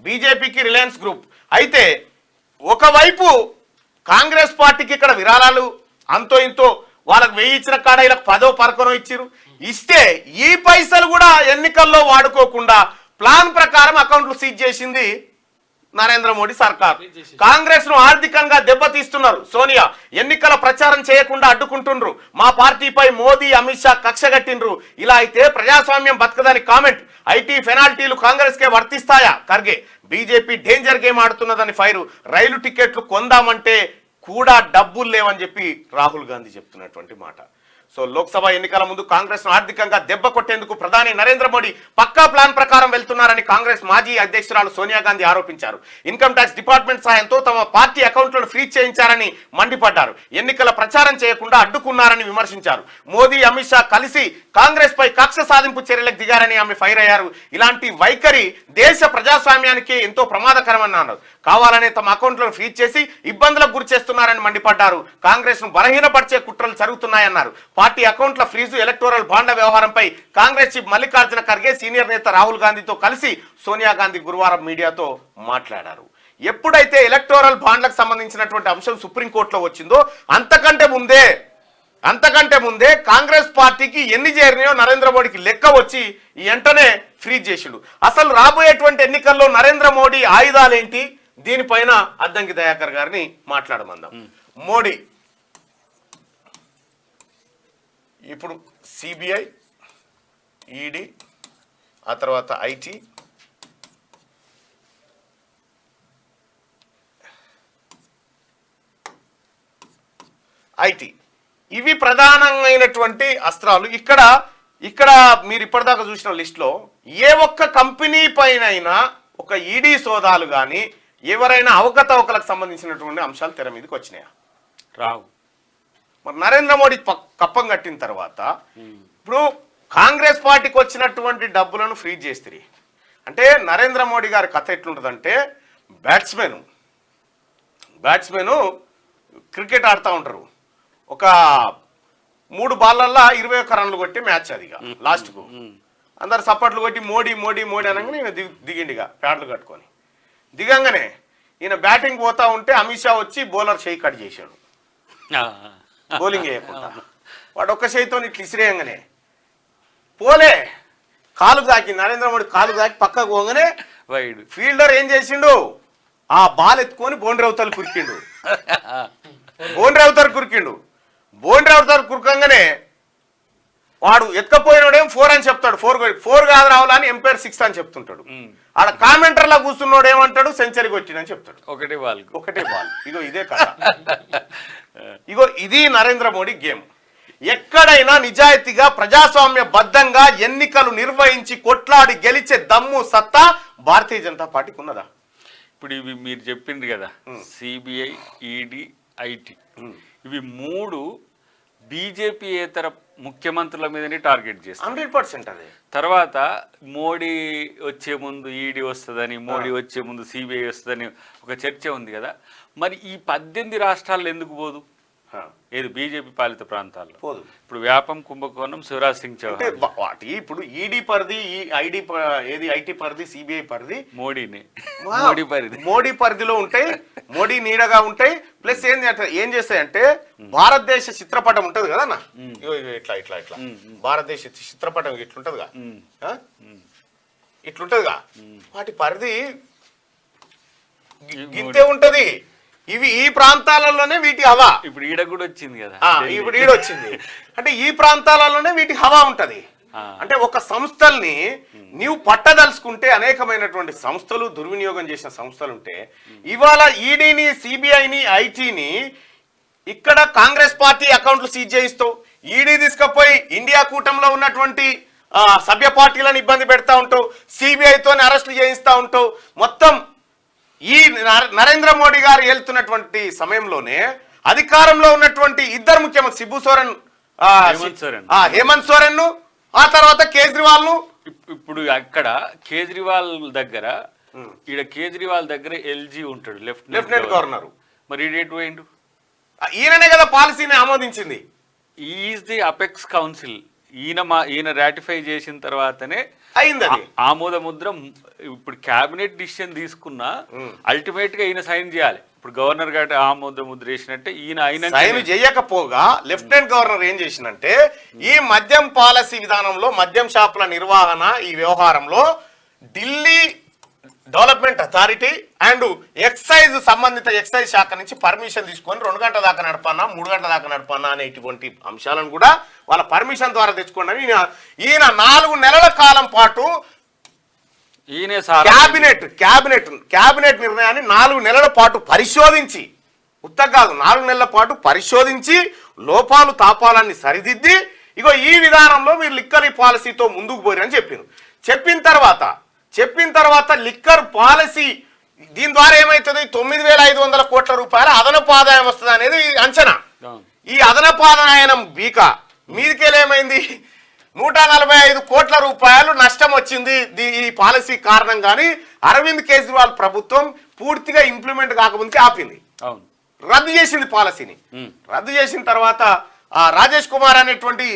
బీజేపీకి Reliance group. అయితే ఒకవైపు కాంగ్రెస్ పార్టీకి ఇక్కడ విరాళాలు అంతో ఇంతో వాళ్ళకి 1000 ఇచ్చిన కాడ ఇలా 10 పరకనో ఇచ్చిరు. ఇస్తే ఈ పైసలు కూడా ఎన్నికల్లో వాడుకోకుండా ప్లాన్ ప్రకారం అకౌంట్లు సీజ్ చేసింది నరేంద్ర మోడీ సర్కార్. కాంగ్రెస్ ను ఆర్థికంగా దెబ్బతీస్తున్నారు సోనియా. ఎన్నికల ప్రచారం చేయకుండా అడ్డుకుంటుండ్రు. మా పార్టీపై మోదీ అమిత్ షా కక్షగట్టిండ్రు. ఇలా అయితే ప్రజాస్వామ్యం బతకదని కామెంట్. ఐటీ పెనాల్టీలు కాంగ్రెస్ కే వర్తిస్తాయా ఖర్గే. బీజేపీ డేంజర్ గేమ్ ఆడుతున్నదని ఫైరు. రైలు టికెట్లు కొందామంటే కూడా డబ్బులు లేవని చెప్పి రాహుల్ గాంధీ చెప్తున్నటువంటి మాట. సో లోక్సభ ఎన్నికల ముందు కాంగ్రెస్ ను ఆర్థికంగా దెబ్బ కొట్టేందుకు ప్రధాని నరేంద్ర మోడీ పక్కా ప్లాన్ ప్రకారం వెళ్తున్నారని కాంగ్రెస్ మాజీ అధ్యక్షురాలు సోనియా గాంధీ ఆరోపించారు. ఇన్కమ్ ట్యాక్స్ డిపార్ట్మెంట్ సాయంతో తమ పార్టీ అకౌంట్లను ఫ్రీజ్ చేయించారని మండిపడ్డారు. ఎన్నికల ప్రచారం చేయకుండా అడ్డుకున్నారని విమర్శించారు. మోదీ అమిత్ షా కలిసి కాంగ్రెస్ పై కక్ష సాధింపు చర్యలకు దిగారని ఆమె ఫైర్ అయ్యారు. ఇలాంటి వైఖరి దేశ ప్రజాస్వామ్యానికి ఎంతో ప్రమాదకరమని అన్నారు. కావాలనే తమ అకౌంట్లను ఫ్రీజ్ చేసి ఇబ్బందులకు గురి చేస్తున్నారని మండిపడ్డారు. కాంగ్రెస్ ను బలహీనపరిచే కుట్రలు జరుగుతున్నాయన్నారు. పార్టీ అకౌంట్ల ఫ్రీజు, ఎలక్టోరల్ బాండ్ల వ్యవహారంపై కాంగ్రెస్ చీఫ్ మల్లికార్జున ఖర్గే సీనియర్ నేత రాహుల్ గాంధీతో కలిసి సోనియా గాంధీ గురువారం మీడియాతో మాట్లాడారు. ఎప్పుడైతే ఎలక్టోరల్ బాండ్లకు సంబంధించినటువంటి అంశం సుప్రీంకోర్టులో వచ్చిందో అంతకంటే ముందే కాంగ్రెస్ పార్టీకి ఎన్ని చేరినాయో నరేంద్ర మోడీకి లెక్క వచ్చి వెంటనే ఫ్రీజ్ చేసిండు. అసలు రాబోయేటువంటి ఎన్నికల్లో నరేంద్ర మోడీ ఆయుధాలేంటి, దీనిపైన అద్దంకి దయాకర్ గారిని మాట్లాడమందాం. మోడీ ఇప్పుడు సిబిఐ, ఈడీ, ఆ తర్వాత ఐటీ, ఇవి ప్రధానమైనటువంటి అస్త్రాలు. ఇక్కడ మీరు ఇప్పటిదాకా చూసిన లిస్టులో ఏ ఒక్క కంపెనీ పైన ఒక ఈడీ సోదాలు కానీ ఎవరైనా అవకతవకలకు సంబంధించినటువంటి అంశాలు తెర మీదకి వచ్చినాయా? రావు. మరి నరేంద్ర మోడీ కప్పం కట్టిన తర్వాత ఇప్పుడు కాంగ్రెస్ పార్టీకి వచ్చినటువంటి డబ్బులను ఫ్రీజ్ చేస్తారు. అంటే నరేంద్ర మోడీ గారి కథ ఎట్లుంటుందంటే, బ్యాట్స్మెన్ క్రికెట్ ఆడుతూ ఉంటారు. ఒక 3 బాళ్ళల్లో 21 రన్లు కొట్టి మ్యాచ్ అదిగా లాస్ట్కు అందరు సప్పట్లు కొట్టి మోడీ మోడీ మోడీ అనగానే ఈయన దిగిండిగా ప్యాడ్లు కట్టుకొని. దిగంగానే ఈయన బ్యాటింగ్ పోతా ఉంటే అమిత్ షా వచ్చి బౌలర్ చేయి కట్ చేశాడు, బౌలింగ్ వేయకుండా. వాడు ఒక్క చేయితో ఇట్లా ఇసిరేయంగానే పోలే, కాలు తాకింది. నరేంద్ర మోడీ కాలు తాకి పక్కకు పోగానే ఫీల్డర్ ఏం చేసిండు, ఆ బాల్ ఎత్తుకొని బౌండరీ అవతల కురికిండు. బౌండరీ అవతల కురకంగానే వాడు ఎత్తుకపోయినోడేం 4 అని చెప్తాడు. 4 కాదు రావాలని ఎంపైర్ 6 అని చెప్తుంటాడు. ఆడ కామెంటర్లా కూర్చున్నోడు ఏమంటాడు, సెంచరీ కొట్టినని చెప్తాడు. ఒకటే బాల్. ఇగో ఇదే కదా, ఇది నరేంద్ర మోడీ గేమ్. ఎక్కడైనా నిజాయితీగా ప్రజాస్వామ్య బద్ధంగా ఎన్నికలు నిర్వహించి కొట్లాడి గెలిచే దమ్ము సత్తా భారతీయ జనతా పార్టీకి ఉన్నదా? ఇప్పుడు ఇవి మీరు చెప్పింది కదా, సిబిఐ, ఈడీ, ఐటీ, ఇవి 3 బీజేపీయేతర ముఖ్యమంత్రుల మీదనే టార్గెట్ చేస్తారు 100%. అదే తర్వాత మోడీ వచ్చే ముందు ఈడీ వస్తుందని, మోడీ వచ్చే ముందు సిబిఐ వస్తుందని ఒక చర్చ ఉంది కదా. మరి ఈ 18 రాష్ట్రాల్లో ఎందుకు పోదు? ఏది బీజేపీ పాలిత ప్రాంతాల్లో పోదు. ఇప్పుడు వ్యాపం, కుంభకోణం, శివరాజ్ సింగ్ చౌహాన్ వాటి ఇప్పుడు ఈడీ పరిధి, ఐటీ పరిధి, సిబిఐ పరిధి మోడీ పరిధిలో ఉంటాయి, మోడీ నీడగా ఉంటాయి. ప్లస్ ఏం చేస్తాయంటే భారతదేశ చిత్రపటం ఉంటది కదా అన్న, ఇట్లా భారతదేశ చిత్రపటం ఇట్లుంటదిగా, ఇట్లుంటదిగా, వాటి పరిధి గింతే ఉంటది. ఇవి ఈ ప్రాంతాలలోనే వీటి హవా. ఇప్పుడు ఈడ కూడా వచ్చింది కదా, ఇప్పుడు ఈడొచ్చింది అంటే ఈ ప్రాంతాలలోనే వీటి హవా ఉంటది. అంటే ఒక సంస్థల్ని నీవు పట్టదలుచుకుంటే అనేకమైనటువంటి సంస్థలు, దుర్వినియోగం చేసిన సంస్థలు ఉంటే, ఇవాళ ఈడీని, సిబిఐని, ఐటీని ఇక్కడ కాంగ్రెస్ పార్టీ అకౌంట్లు సీజ్ చేయిస్తావు. ఈడీ తీసుకుపోయి ఇండియా కూటమిలో ఉన్నటువంటి సభ్య పార్టీలను ఇబ్బంది పెడతా ఉంటావు, సిబిఐతోనే అరెస్టులు చేయిస్తూ ఉంటావు. మొత్తం ఈ నరేంద్ర మోడీ గారు వెళ్తున్నటువంటి సమయంలోనే అధికారంలో ఉన్నటువంటి 2 ముఖ్యమంత్రి హేమంత్ సోరెన్ ను, ఆ తర్వాత కేజ్రీవాల్ ను. ఇప్పుడు అక్కడ కేజ్రీవాల్ దగ్గర, ఈడ కేజ్రీవాల్ దగ్గర ఎల్జీ ఉంటాడు, లెఫ్టినెంట్ గవర్నర్. మరి ఈడేటు పోయిండు? ఈయననే కదా పాలసీని ఆమోదించింది. Is the apex council. ఈయన రాటిఫై చేసిన తర్వాతనే అయింది అది. ఆమోద ముద్ర ఇప్పుడు కేబినెట్ డిసిషన్ తీసుకున్నా అల్టిమేట్ గా ఈయన సైన్ చేయాలి. ఇప్పుడు గవర్నర్ గారి ఆమోద ముద్ర వేసినట్టే ఈయన అయిన సైన్ చేయకపోగా లెఫ్టినెంట్ గవర్నర్ ఏం చేసిందంటే ఈ మద్యం పాలసీ విధానంలో మద్యం షాపుల నిర్వహణ ఈ వ్యవహారంలో Delhi development authority and excise సంబంధిత ఎక్సైజ్ శాఖ నుంచి పర్మిషన్ తీసుకొని 2 గంటల దాకా నడపన్నా 3 గంటల దాకా నడపన్నా అనేటువంటి అంశాలను కూడా వాళ్ళ పర్మిషన్ ద్వారా తెచ్చుకోండి. ఈయన 4 నెలల కాలం పాటు క్యాబినెట్ నిర్ణయాన్ని 4 నెలల పాటు పరిశోధించి కాదు 4 నెలల పాటు పరిశోధించి లోపాలు తాపాలన్నీ సరిదిద్ది ఇగో ఈ విధానంలో మీరు లిక్కర్ పాలసీతో ముందుకు పోరని చెప్పిన తర్వాత లిక్కర్ పాలసీ దీని ద్వారా ఏమవుతుంది 9,500 కోట్ల రూపాయల అదనపు ఆదాయం వస్తుంది అనేది అంచనా. ఈ అదనపు ఆదాయం బీక మీదికేలేమైంది 145 కోట్ల రూపాయలు నష్టం వచ్చింది ఈ పాలసీ కారణంగాని అరవింద్ కేజ్రీవాల్ ప్రభుత్వం పూర్తిగా ఇంప్లిమెంట్ కాకముందుకే ఆపింది, రద్దు చేసింది పాలసీని. రద్దు చేసిన తర్వాత రాజేష్ కుమార్ అనేటువంటి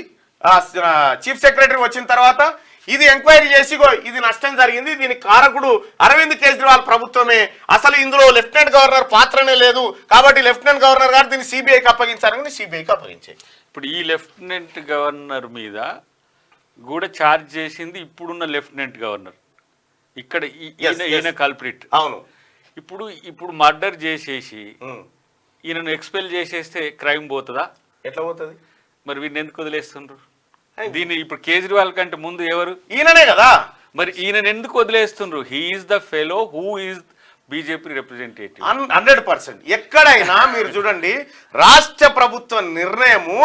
చీఫ్ సెక్రటరీ వచ్చిన తర్వాత ఇది ఎంక్వైరీ చేసి ఇది నష్టం జరిగింది, దీనికి కారకుడు అరవింద్ కేజ్రీవాల్ ప్రభుత్వమే, అసలు ఇందులో లెఫ్టినెంట్ గవర్నర్ పాత్రనే లేదు కాబట్టి లెఫ్టినెంట్ గవర్నర్ గారు దీన్ని సిబిఐకి అప్పగించారని సిబిఐకి అప్పగించాయి. ఇప్పుడు ఈ లెఫ్టినెంట్ గవర్నర్ మీద కూడా ఛార్జ్ చేసింది ఇప్పుడున్న లెఫ్టినెంట్ గవర్నర్, ఇక్కడ ఈయన కల్ప్రిట్. అవును. ఇప్పుడు మర్డర్ చేసేసి ఈయనను ఎక్స్పెల్ చేసేస్తే క్రైమ్ పోతుందా? ఎట్లా పోతుంది మరి వీరిని ఎందుకు వదిలేస్తుండ్రు? దీన్ని ఇప్పుడు కేజ్రీవాల్ కంటే ముందు ఎవరు? ఈయననే కదా. మరి ఈయన ఎందుకు వదిలేస్తుండ్రు? He is the fellow who is BJP representative. 100%. ఎక్కడైనా మీరు చూడండి రాష్ట్ర ప్రభుత్వ నిర్ణయము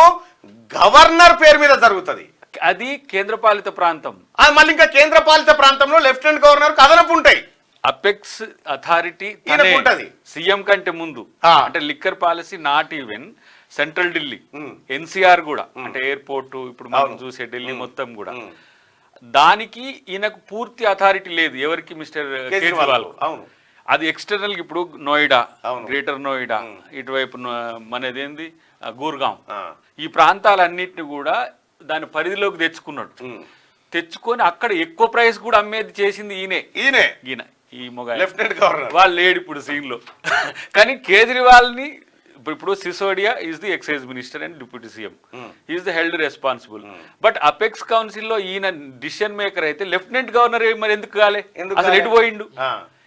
గవర్నర్ పేరు మీద జరుగుతుంది, అది కేంద్రపాలిత ప్రాంతం. మళ్ళీ ఇంకా కేంద్రపాలిత ప్రాంతంలో లెఫ్టినెంట్ గవర్నర్ అదనపు ఉంటాయి. అపెక్స్ అథారిటీ సీఎం కంటే ముందు అంటే liquor policy not even central Delhi, NCR కూడా అంటే ఎయిర్పోర్ట్ ఇప్పుడు మనం చూసే ఢిల్లీ మొత్తం కూడా దానికి ఈయనకు పూర్తి అథారిటీ లేదు. ఎవరికి? మిస్టర్ కేజ్రీవాల్. అది ఎక్స్టర్నల్. ఇప్పుడు నోయిడా, గ్రేటర్ నోయిడా, ఇటువైపు మనదేంది గూర్గాం, ఈ ప్రాంతాలన్నిటిని కూడా దాని పరిధిలోకి తెచ్చుకొని అక్కడ ఎక్కువ ప్రైస్ కూడా అమ్మేది చేసింది ఈయన ఈ మొగ లెఫ్టినెంట్ గవర్నర్. వాళ్ళు లేడు ఇప్పుడు సీన్ లో. కానీ కేజ్రీవాల్ ని ఇప్పుడు Sisodia is the excise minister and deputy CM, is the held responsible. But apex council లో ఈయన డిసిషన్ మేకర్ అయితే లెఫ్టినెంట్ గవర్నర్ మరి ఎందుకు కాలే? అసలు ఎటు పోయిండు?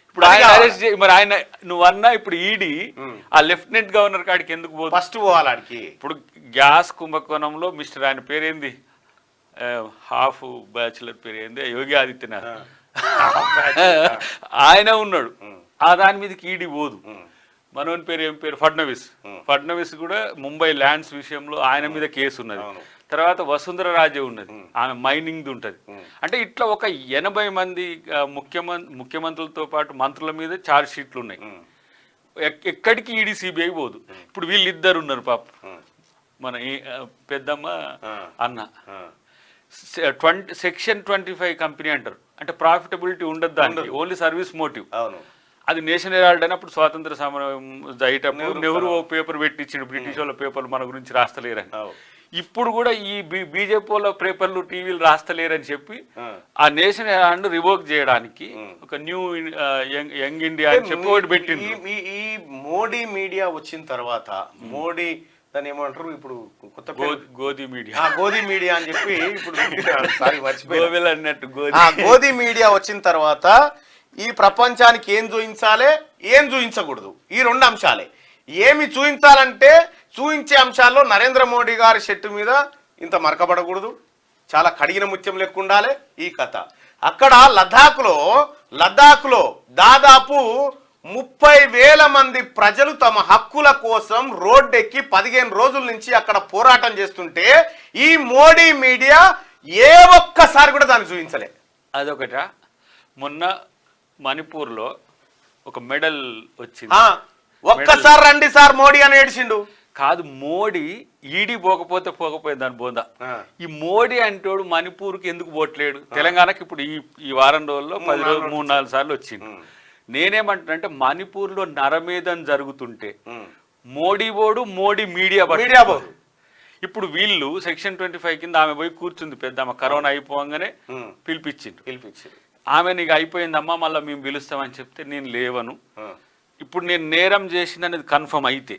ఇప్పుడు ఆయన అరెస్ట్ మరి ఆయన నువ్వు అన్నా ఇప్పుడు ఈడీ ఆ లెఫ్టినెంట్ గవర్నర్ కాడికి ఎందుకు పోదు? ఫస్ట్ పోవాలాడికి. ఇప్పుడు గ్యాస్ కుంభకోణంలో మిస్టర్ ఆయన పేరేంది, హాఫ్ బ్యాచులర్ పేరు ఏంది, యోగి ఆదిత్యనాథ్ ఆయన ఉన్నాడు. ఆ దాని మీదకి ఈడీ పోదు. మనోని పేరు ఏం పేరు? ఫడ్నవీస్ కూడా ముంబై ల్యాండ్స్ విషయంలో ఆయన మీద కేసు ఉన్నది. తర్వాత వసుంధర రాజే ఉన్నది, ఆమె మైనింగ్ ఉంటది. అంటే ఇట్లా ఒక 80 మంది ముఖ్యమంత్రులతో పాటు మంత్రుల మీద ఛార్జ్ షీట్లు ఉన్నాయి. ఎక్కడికి ఈడీ సిబిఐ పోదు. ఇప్పుడు వీళ్ళిద్దరు ఉన్నారు పాప, మన పెద్దమ్మ అన్న. సెక్షన్ 25 కంపెనీ అంటారు, అంటే ప్రాఫిటబిలిటీ ఉండదు దానికి, ఓన్లీ సర్వీస్ మోటివ్. అది నేషనల్ హెరాల్డ్ అయినప్పుడు స్వాతంత్ర సమరం అయ్యేటప్పుడు నెహ్రూ పేపర్ పెట్టించాడు, బ్రిటిష్ వాళ్ళ పేపర్లు మన గురించి రాస్తలేరని. ఇప్పుడు కూడా ఈ బీజేపీ వాళ్ళ పేపర్లు టీవీలు రాస్తలేరని చెప్పి ఆ నేషనల్ హెరాల్డ్ రివోక్ చేయడానికి ఒక న్యూ యంగ్ ఇండియా అని చెప్పి ఒకటి పెట్టింది. ఈ మోడీ మీడియా వచ్చిన తర్వాత మోడీ దాన్ని ఏమంటారు ఇప్పుడు కొత్త గోధి మీడియా అని చెప్పి ఇప్పుడు సారీ మర్చిపోయి అన్నట్టు గోధి మీడియా వచ్చిన తర్వాత ఈ ప్రపంచానికి ఏం చూపించాలి, ఏం చూపించకూడదు, ఈ 2 అంశాలే. ఏమి చూపించాలంటే చూపించే అంశాల్లో నరేంద్ర మోడీ గారి షర్టు మీద ఇంత మరకబడకూడదు, చాలా కడిగిన ముత్యం లెక్క ఉండాలి ఈ కథ. అక్కడ లద్దాఖ్లో దాదాపు 30,000 మంది ప్రజలు తమ హక్కుల కోసం రోడ్డెక్కి 15 రోజుల నుంచి అక్కడ పోరాటం చేస్తుంటే ఈ మోడీ మీడియా ఏ ఒక్కసారి కూడా దాన్ని చూపించలే. అదొకట. మొన్న మణిపూర్లో ఒక మెడల్ వచ్చింది, ఒక్కసారి రండి సార్ మోడీ అని ఏడ్చిండు. కాదు, మోడీ ఈడీ పోకపోయింది దాని బోందా. ఈ మోడీ అంటోడు మణిపూర్కి ఎందుకు పోట్లేడు? తెలంగాణకి ఇప్పుడు ఈ వారం రోజుల్లో 10 రోజులు 3-4 సార్లు వచ్చింది. నేనేమంటున్నానంటే మణిపూర్లో నరమేధం జరుగుతుంటే మోడీ మీడియా ఇప్పుడు వీళ్ళు సెక్షన్ 25 కింద ఆమె పోయి కూర్చుంది పెద్ద ఆమె కరోనా అయిపోగానే పిలిపించింది ఆమె నీకు అయిపోయిందమ్మా మళ్ళీ మేము పిలుస్తామని చెప్తే నేను లేవను, ఇప్పుడు నేను నేరం చేసిందనేది కన్ఫర్మ్ అయితే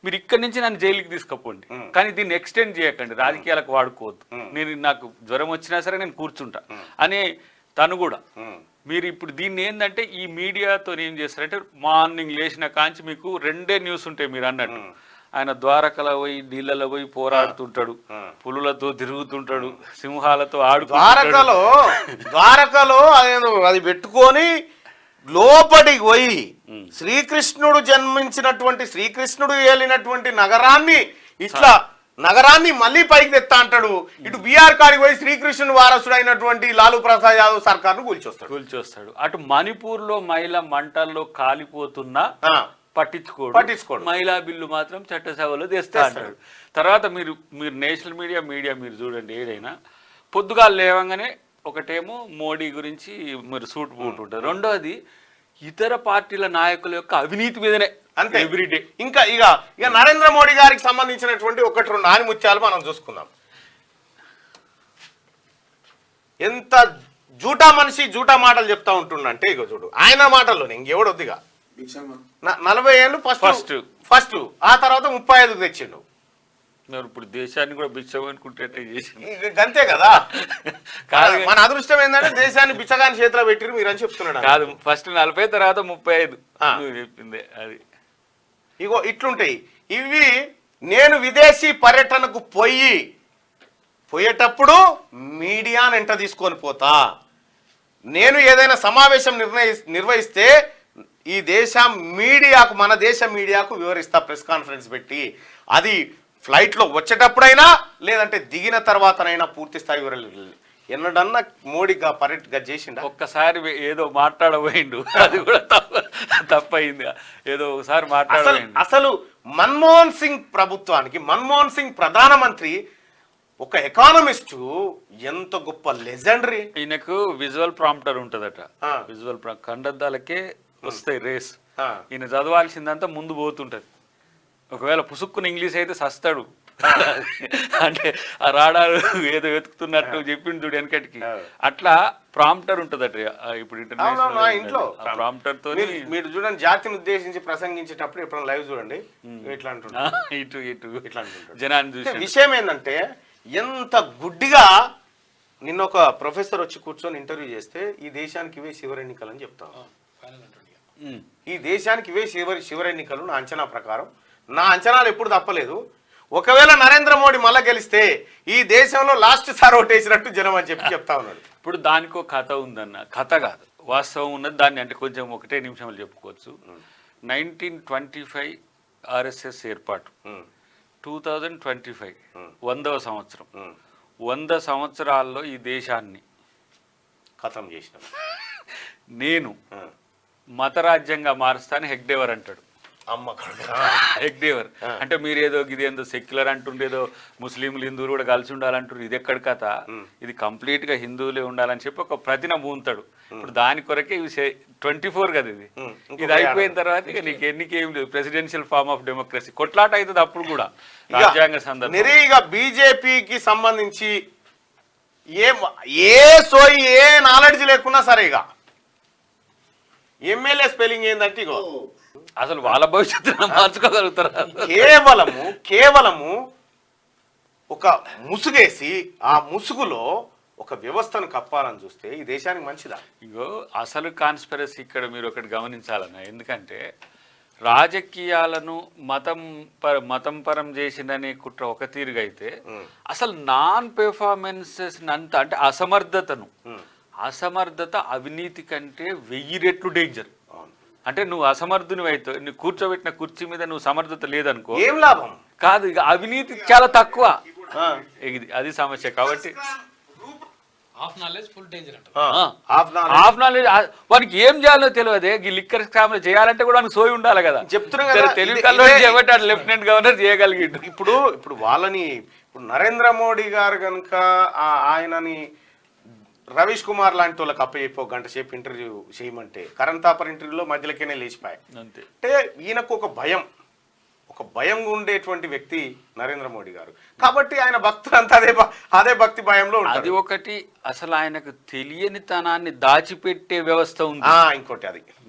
మీరు ఇక్కడి నుంచి నన్ను జైలుకి తీసుకుపోండి, కానీ దీన్ని ఎక్స్టెండ్ చేయకండి, రాజకీయాలకు వాడుకోవద్దు, నేను నాకు జ్వరం వచ్చినా సరే నేను కూర్చుంటా అని తను కూడా. మీరు ఇప్పుడు దీన్ని ఏంటంటే ఈ మీడియాతో ఏం చేస్తారంటే మార్నింగ్ లేచిన కాంచి మీకు 2 న్యూస్ ఉంటాయి మీరు అన్నట్టు. ఆయన ద్వారకలో పోయి నీళ్ళలో పోయి పోరాడుతుంటాడు, పులులతో తిరుగుతుంటాడు, సింహాలతో ద్వారకలో అది పెట్టుకొని లోపలికి పోయి శ్రీకృష్ణుడు జన్మించినటువంటి శ్రీకృష్ణుడు ఏలినటువంటి నగరాన్ని మళ్ళీ పైకి తెస్తా అంటాడు. ఇటు బీఆర్ కాడికి పోయి శ్రీకృష్ణుడు వారసుడు అయినటువంటి లాలూ ప్రసాద్ యాదవ్ సర్కార్ను కూల్చొస్తాడు. అటు మణిపూర్ లో మహిళ మంటల్లో కాలిపోతున్నా పట్టించుకోడు, మహిళా బిల్లు మాత్రం చట్టసభలో తెస్తా అంటాడు. తర్వాత మీరు నేషనల్ మీడియా మీరు చూడండి, ఏదైనా పొద్దుగా లేవంగానే ఒకటేమో మోడీ గురించి మీరు సూట్ బూట్ ఉంటుంది, రెండోది ఇతర పార్టీల నాయకుల యొక్క అవినీతి మీదనే అంతే ఎవ్రీడే. ఇక నరేంద్ర మోడీ గారికి సంబంధించినటువంటి 1-2 ఆనిముత్యాలు మనం చూసుకుందాం. ఎంత జూటా మనిషి జూటా మాటలు చెప్తా ఉంటుండంటే ఇక చూడు ఆయన మాటల్లోనే ఇంకెవడొద్దిగా 40 ఏళ్ళు ఫస్ట్ ఆ తర్వాత 35 తెచ్చిండు. ఇప్పుడు దేశాన్ని కూడా బిచ్చం అనుకుంటే అంతే కదా. మన అదృష్టం ఏంటంటే దేశాన్ని బిచ్చగాని చేతిలో పెట్టిరు మీరు అని చెప్తున్నాడు. కాదు, ఫస్ట్ 40 తర్వాత 35 చెప్పింది అది. ఇగో ఇట్లుంటాయి ఇవి. నేను విదేశీ పర్యటనకు పోయేటప్పుడు మీడియాను ఎంట తీసుకొని పోతా, నేను ఏదైనా సమావేశం నిర్వహిస్తే ఈ మన దేశ మీడియాకు వివరిస్తా ప్రెస్ కాన్ఫరెన్స్ పెట్టి, అది ఫ్లైట్లో వచ్చేటప్పుడైనా లేదంటే దిగిన తర్వాతనైనా పూర్తి స్థాయి వివరాలు. ఎన్నడన్నా మోడీగా పర్యటనగా చేసిండ? ఒక్కసారి ఏదో మాట్లాడబోయిండు, అది కూడా తప్పయింది. ఏదో ఒకసారి మాట్లాడబోయిండు. అసలు మన్మోహన్ సింగ్ ప్రభుత్వానికి మన్మోహన్ సింగ్ ప్రధానమంత్రి ఒక ఎకానమిస్టు ఎంత గొప్ప లెజెండరీ. ఈయనకు విజువల్ ప్రాంప్టర్ ఉంటుందట, విజువల్ కళ్ళద్దాలకే వస్తాయి రేస్. ఈయన చదవాల్సిందంతా ముందు పోతుంటది. ఒకవేళ పుసుక్కుని ఇంగ్లీష్ అయితే సస్తాడు, అంటే ఆ రాడారు ఏదో వెతుకుతున్నట్టు చెప్పిండు చూడు వెనకటికి. అట్లా ప్రాంప్టర్ ఉంటదట ఇప్పుడు ఇంటర్నేషనల్ ప్రాంప్టర్ తో. మీరు చూడండి, జాతిని ఉద్దేశించి ప్రసంగించేటప్పుడు ఎప్పుడైనా లైవ్ చూడండి, ఇట్లా అంటుంటారు, ఇటు ఇట్లా జనాన్ని చూసి. విషయం ఏంటంటే ఎంత గుడ్డిగా నిన్న ఒక ప్రొఫెసర్ వచ్చి కూర్చొని ఇంటర్వ్యూ చేస్తే ఈ దేశానికి ఇవే చివరి ఎన్నికలు అని చెప్తాను. ఈ దేశానికి ఇవే చివరి ఎన్నికలు నా అంచనా ప్రకారం. నా అంచనాలు ఎప్పుడు తప్పలేదు. ఒకవేళ నరేంద్ర మోడీ మళ్ళా గెలిస్తే ఈ దేశంలో లాస్ట్ సార్ ఓటేసినట్టు జనం అని చెప్తా ఉన్నాడు. ఇప్పుడు దానికో కథ ఉందన్న, కథ కాదు వాస్తవం ఉన్నది. దాన్ని అంటే కొంచెం 1 నిమిషంలో చెప్పుకోవచ్చు. 1925 ఆర్ఎస్ఎస్ ఏర్పాటు, 2025 100వ సంవత్సరం. 100 సంవత్సరాల్లో ఈ దేశాన్ని ఖతం చేసిన నేను మతరాజ్యంగా మారుస్తాను హెగ్డేవర్ అంటాడు. హెగ్డేవర్ అంటే మీరేదో ఇదేందో సెక్యులర్ అంటుండేదో ముస్లింలు హిందువులు కూడా కలిసి ఉండాలంటారు. ఇది ఎక్కడి కథ, ఇది కంప్లీట్ గా హిందువులే ఉండాలని చెప్పి ఒక ప్రతిన పూంతాడు. ఇప్పుడు దాని కొరకే 24 కదా ఇది అయిపోయిన తర్వాత ఇక నీకు ఎన్నికేం లేదు, ప్రెసిడెన్షియల్ ఫార్మ్ ఆఫ్ డెమోక్రసీ కొట్లాట అవుతుంది. అప్పుడు కూడా రాజ్యాంగ సందర్భం. ఇక బీజేపీకి సంబంధించి ఏ సోయి ఏ నాలెడ్జ్ లేకున్నా సరే ఇక ఎమ్మెల్యే స్పెల్లింగ్ ఏందంటే ఇగో అసలు వాళ్ళ భవిష్యత్తును మార్చుకోగలుగుతారు. కేవలము ఒక ముసుగేసి ఆ ముసుగులో ఒక వ్యవస్థను కప్పాలని చూస్తే ఈ దేశానికి మంచిదా? ఇగో అసలు కాన్స్పిరసీ ఇక్కడ మీరు ఒకటి గమనించాలన్న. ఎందుకంటే రాజకీయాలను మతం పరం చేసిందనే కుట్ర ఒక తీరుగా అయితే, అసలు నాన్ పెర్ఫార్మెన్సెస్ అంతా అంటే అసమర్థత అవినీతి కంటే 1000 రెట్లు డేంజర్. అంటే నువ్వు అసమర్థుని అయితే నువ్వు కూర్చోబెట్టిన కుర్చీ మీద నువ్వు సమర్థత లేదనుకో, ఏం లాభం? కాదు, ఇక అవినీతి చాలా తక్కువ, అది సమస్య. కాబట్టి హాఫ్ నాలెడ్జ్ వానికి ఏం చేయాలో తెలియదే. ఈ లిక్కర్ స్కామ్ చేయాలంటే కూడా మనకు సోయి ఉండాలి కదా. చెప్తున్నా తెలుగు కల్లో చేయబట్టి లెఫ్టినెంట్ గవర్నర్ చేయగలిగిండు. ఇప్పుడు వాళ్ళని నరేంద్ర మోడీ గారు కనుక ఆయనని రవీష్ కుమార్ లాంటి వాళ్ళకి అప్పచెప్పి 1 గంట సేపు ఇంటర్వ్యూ చేయమంటే కరణ్ తాపర్ ఇంటర్వ్యూలో మధ్యలోనే లేచిపోయాయి. అంటే ఈయనకు ఒక భయం, ఒక భయంగా ఉండేటువంటి వ్యక్తి నరేంద్ర మోడీ గారు. కాబట్టి ఆయన భక్తులంతా అదే భక్తి భయంలో అది ఉంటారు. ఒకటి. అసలు ఆయనకు తెలియని తనాన్ని దాచిపెట్టే వ్యవస్థ ఉంది. ఇంకోటి అది